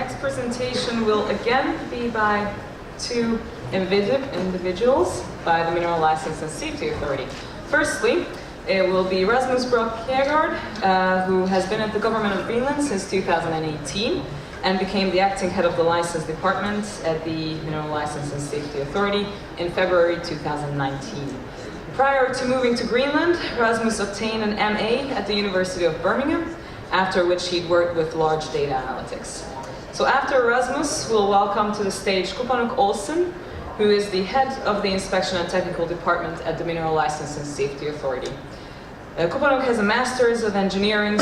next presentation will again be by two individuals by the Mineral License and Safety Authority. Firstly, it will be Rasmus Kjaergaard, who has been at the government of Greenland since 2018 and became the acting head of the license department at the Mineral License and Safety Authority in February 2019. Prior to moving to Greenland, Rasmus obtained an MA at the University of Birmingham, after which he'd worked with large data analytics. So after Rasmus, we'll welcome to the stage Qupanuk Olsen, who is the head of the Inspection and Technical Department at the Mineral License and Safety Authority. Qupanuk has a Master's of Engineering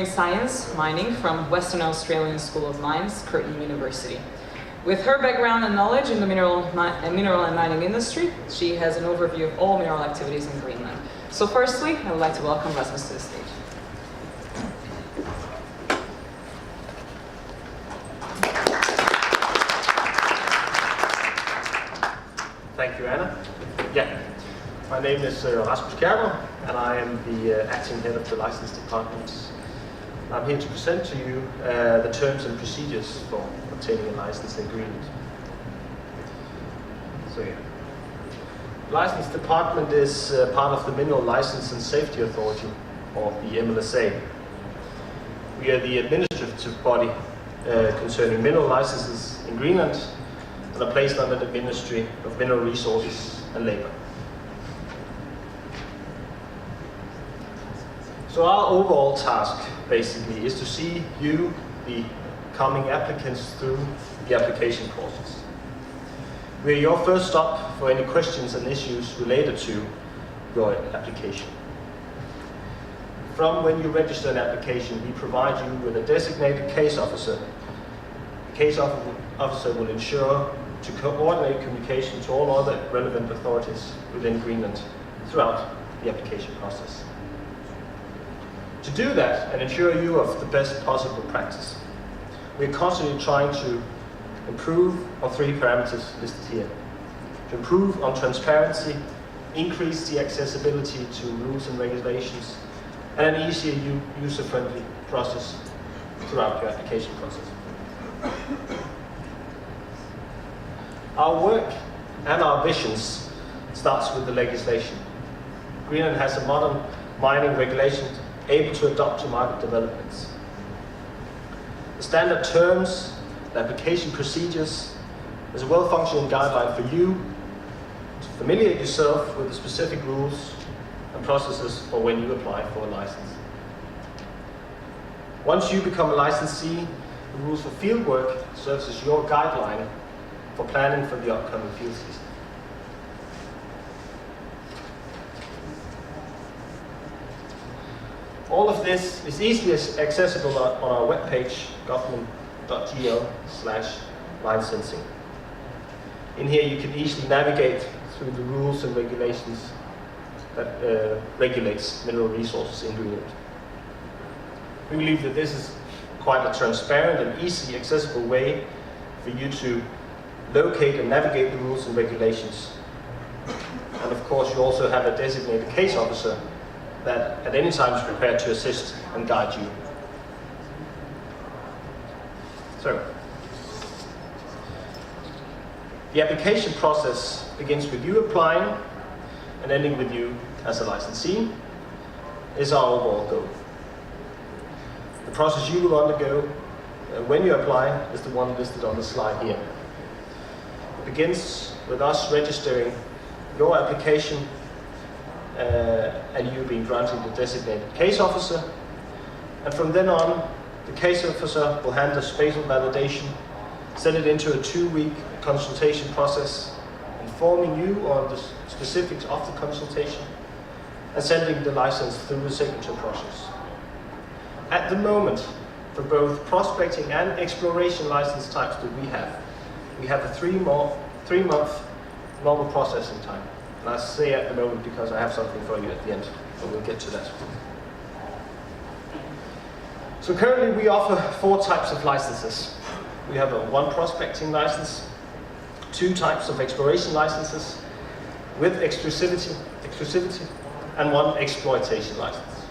Science, Mining from Western Australian School of Mines, Curtin University. With her background and knowledge in the mineral and mining industry, she has an overview of all mineral activities in Greenland. So firstly, I would like to welcome Rasmus to the stage. Thank you, Anna. My name is Rasmus Kjaergaard, and I am the acting head of the license department. I'm here to present to you the terms and procedures for obtaining a license in Greenland. The license department is part of the Mineral License and Safety Authority, or the MLSA. We are the administrative body concerning mineral licenses in Greenland and are placed under the Ministry of Mineral Resources and Labour. So our overall task, basically, is to see you, the coming applicants, through the application process. We are your first stop for any questions and issues related to your application. From when you register an application, we provide you with a designated case officer. The case officer will ensure to coordinate communication to all other relevant authorities within Greenland throughout the application process. To do that and ensure you of the best possible practice, we're constantly trying to improve on three parameters listed here. To improve on transparency, increase the accessibility to rules and regulations, and an easier user-friendly process throughout your application process. Our work and our visions starts with the legislation. Greenland has a modern mining regulation able to adapt to market developments. The standard terms, the application procedures, is a well-functioning guideline for you to familiarize yourself with the specific rules and processes for when you apply for a license. Once you become a licensee, the rules for fieldwork serves as your guideline for planning for the upcoming field season. All of this is easily accessible on our webpage, government.gl/licensing. In here you can easily navigate through the rules and regulations that regulates mineral resources in Greenland. We believe that this is quite a transparent and easily accessible way for you to locate and navigate the rules and regulations. And of course you also have a designated case officer that at any time is prepared to assist and guide you. So, the application process begins with you applying and ending with you as a licensee is our overall goal. The process you will undergo when you apply is the one listed on the slide here. It begins with us registering your application and you being granted the designated case officer. And from then on, the case officer will handle spatial validation, set it into a 2-week consultation process, informing you on the specifics of the consultation, and sending the license through the signature process. At the moment, for both prospecting and exploration license types that we have a 3-month normal processing time. And I say at the moment because I have something for you at the end, but we'll get to that. So currently we offer 4 types of licenses. We have a 1 prospecting license, 2 types of exploration licenses with exclusivity, and 1 exploitation license,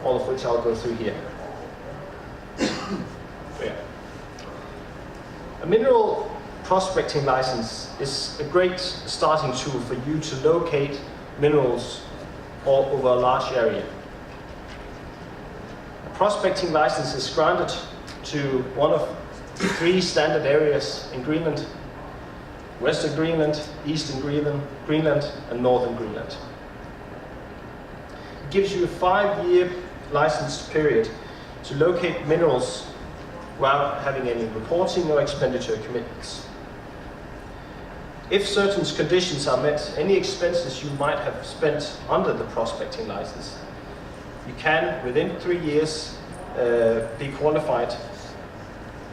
all of which I'll go through here. mineral prospecting license is a great starting tool for you to locate minerals all over a large area. A prospecting license is granted to one of 3 standard areas in Greenland: Western Greenland, Eastern Greenland, and Northern Greenland. It gives you a 5-year license period to locate minerals without having any reporting or expenditure commitments. If certain conditions are met, any expenses you might have spent under the prospecting license, you can, within 3 years, be qualified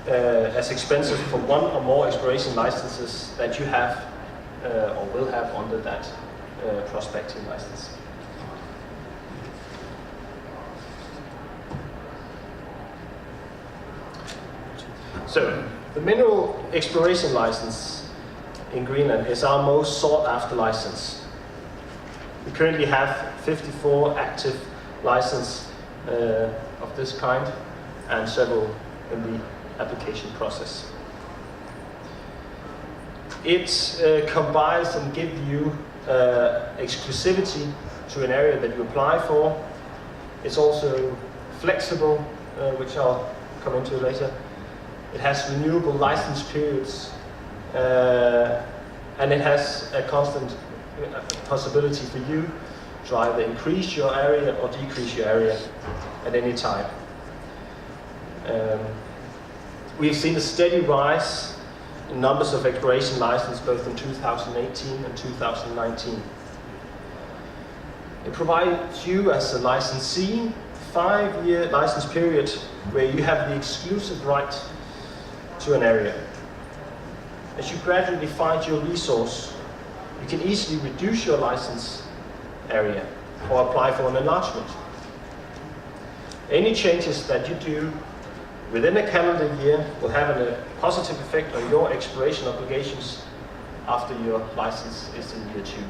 as expenses for one or more exploration licenses that you have or will have under that prospecting license. So, the mineral exploration license in Greenland is our most sought after license. We currently have 54 active licenses of this kind and several in the application process. It combines and gives you exclusivity to an area that you apply for. It's also flexible, which I'll come into later. It has renewable license periods, and it has a constant possibility for you to either increase your area or decrease your area at any time. We've seen a steady rise in numbers of exploration licenses both in 2018 and 2019. It provides you as a licensee 5-year license period where you have the exclusive right to an area. As you gradually find your resource, you can easily reduce your license area or apply for an enlargement. Any changes that you do within a calendar year will have a positive effect on your exploration obligations after your license is in year 2.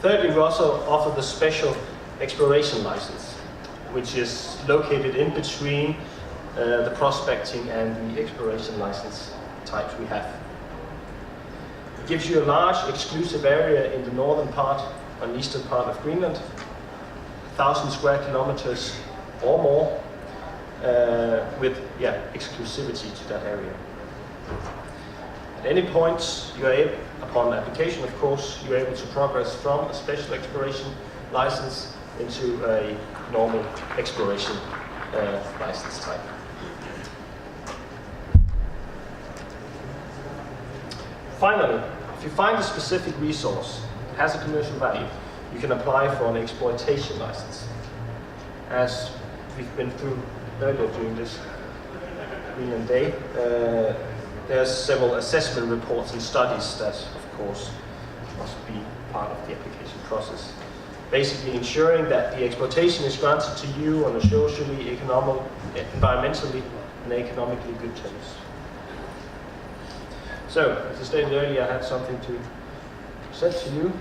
Thirdly, we also offer the special exploration license, which is located in between the prospecting and the exploration license types we have. It gives you a large exclusive area in the northern part and eastern part of Greenland, 1,000 square kilometers or more, with exclusivity to that area. At any point, you are able, upon application of course, you are able to progress from a special exploration license into a normal exploration license type. Finally, if you find a specific resource that has a commercial value, you can apply for an exploitation license. As we've been through earlier during this Greenland Day, there's several assessment reports and studies that, of course, must be part of the application process. Basically ensuring that the exploitation is granted to you on a socially, environmentally, and economically good terms. So, as I stated earlier, I had something to present to you.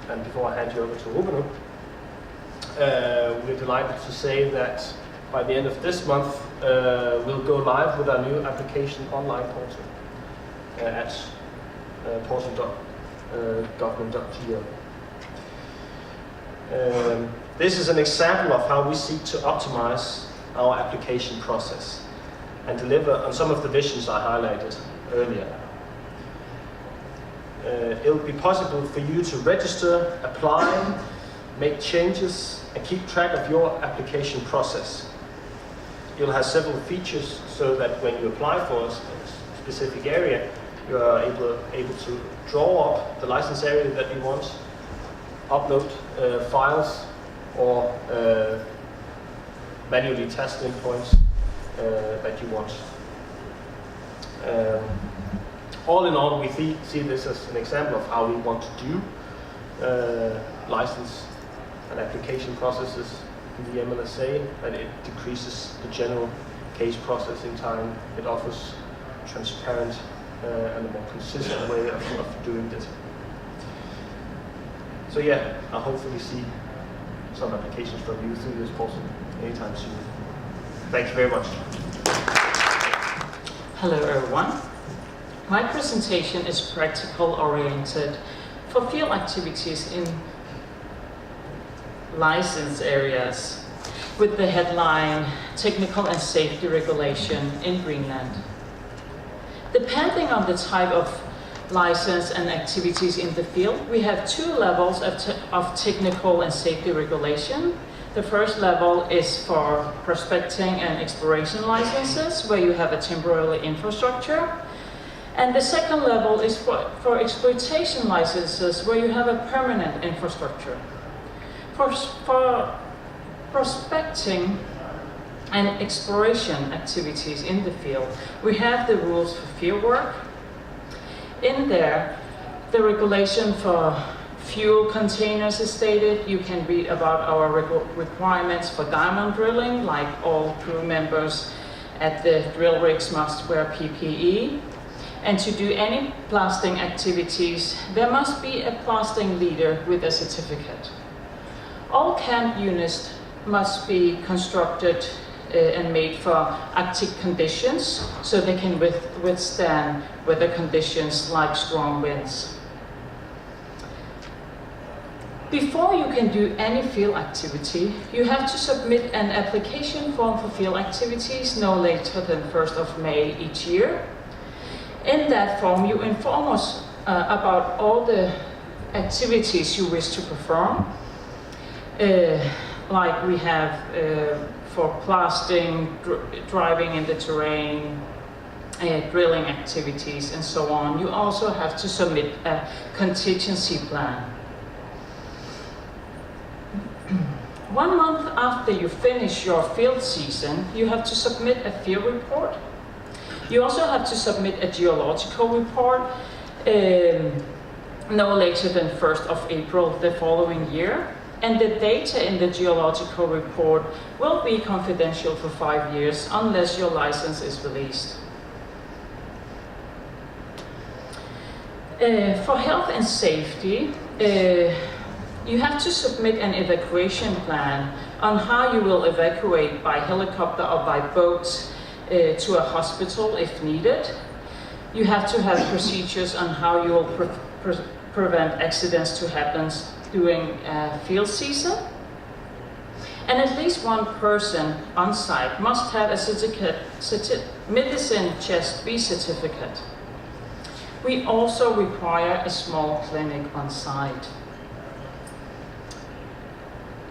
And before I hand you over to Qupanuk, we're delighted to say that by the end of this month, we'll go live with our new application online portal at portal.government.gl. This is an example of how we seek to optimize our application process and deliver on some of the visions I highlighted earlier. It will be possible for you to register, apply, make changes, and keep track of your application process. You'll have several features so that when you apply for a specific area, you are able to draw up the license area that you want, upload files, or manually test endpoints that you want. All in all, we see this as an example of how we want to do license and application processes in the MLSA, and it decreases the general case processing time. It offers transparent and a more consistent way of doing this. So yeah, I'll hopefully see some applications from you through this portal anytime soon. Thank you very much. Hello everyone. My presentation is practical oriented for field activities in licensed areas with the headline Technical and Safety Regulation in Greenland. Depending on the type of license and activities in the field, we have two levels of technical and safety regulation. The first level is for prospecting and exploration licenses, where you have a temporary infrastructure. And the second level is for exploitation licenses, where you have a permanent infrastructure. For prospecting and exploration activities in the field, we have the rules for field work. In there, the regulation for fuel containers is stated. You can read about our requirements for diamond drilling, like all crew members at the drill rigs must wear PPE. And to do any blasting activities, there must be a blasting leader with a certificate. All camp units must be constructed and made for Arctic conditions, so they can withstand weather conditions like strong winds. Before you can do any field activity, you have to submit an application form for field activities no later than 1st of May each year. In that form, you inform us about all the activities you wish to perform. Like we have for blasting, driving in the terrain, drilling activities, and so on. You also have to submit a contingency plan. 1 month after you finish your field season, you have to submit a field report. You also have to submit a geological report no later than 1st of April the following year. And the data in the geological report will be confidential for 5 years unless your license is released. For health and safety, you have to submit an evacuation plan on how you will evacuate by helicopter or by boat to a hospital if needed. You have to have procedures on how you will prevent accidents to happen during field season. And at least one person on site must have a medicine chest B certificate. We also require a small clinic on site.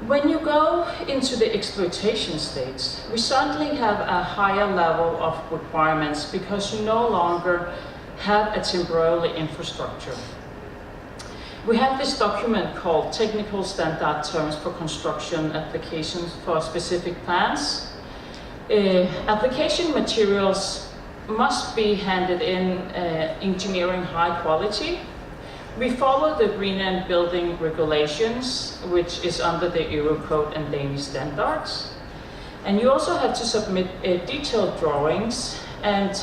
When you go into the exploitation stage, we certainly have a higher level of requirements because you no longer have a temporary infrastructure. We have this document called Technical Standard Terms for Construction Applications for Specific Plans. Application materials must be handed in engineering high quality. We follow the Greenland building regulations, which is under the Eurocode and Danish standards. And you also have to submit detailed drawings and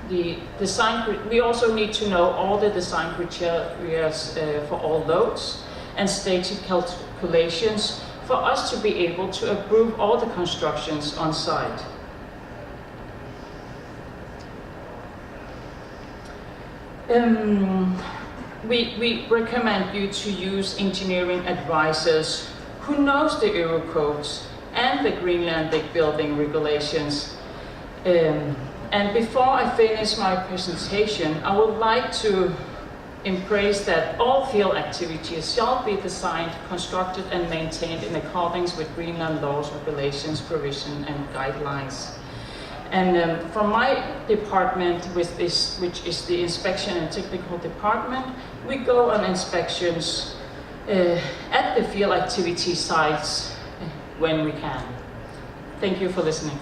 the design. We also need to know all the design criteria for all loads and static calculations for us to be able to approve all the constructions on site. We recommend you to use engineering advisors who knows the Eurocodes and the Greenlandic building regulations. And before I finish my presentation, I would like to embrace that all field activities shall be designed, constructed and maintained in accordance with Greenland laws, regulations, provision and guidelines. And from my department, which is the Inspection and Technical Department, we go on inspections at the field activity sites when we can. Thank you for listening.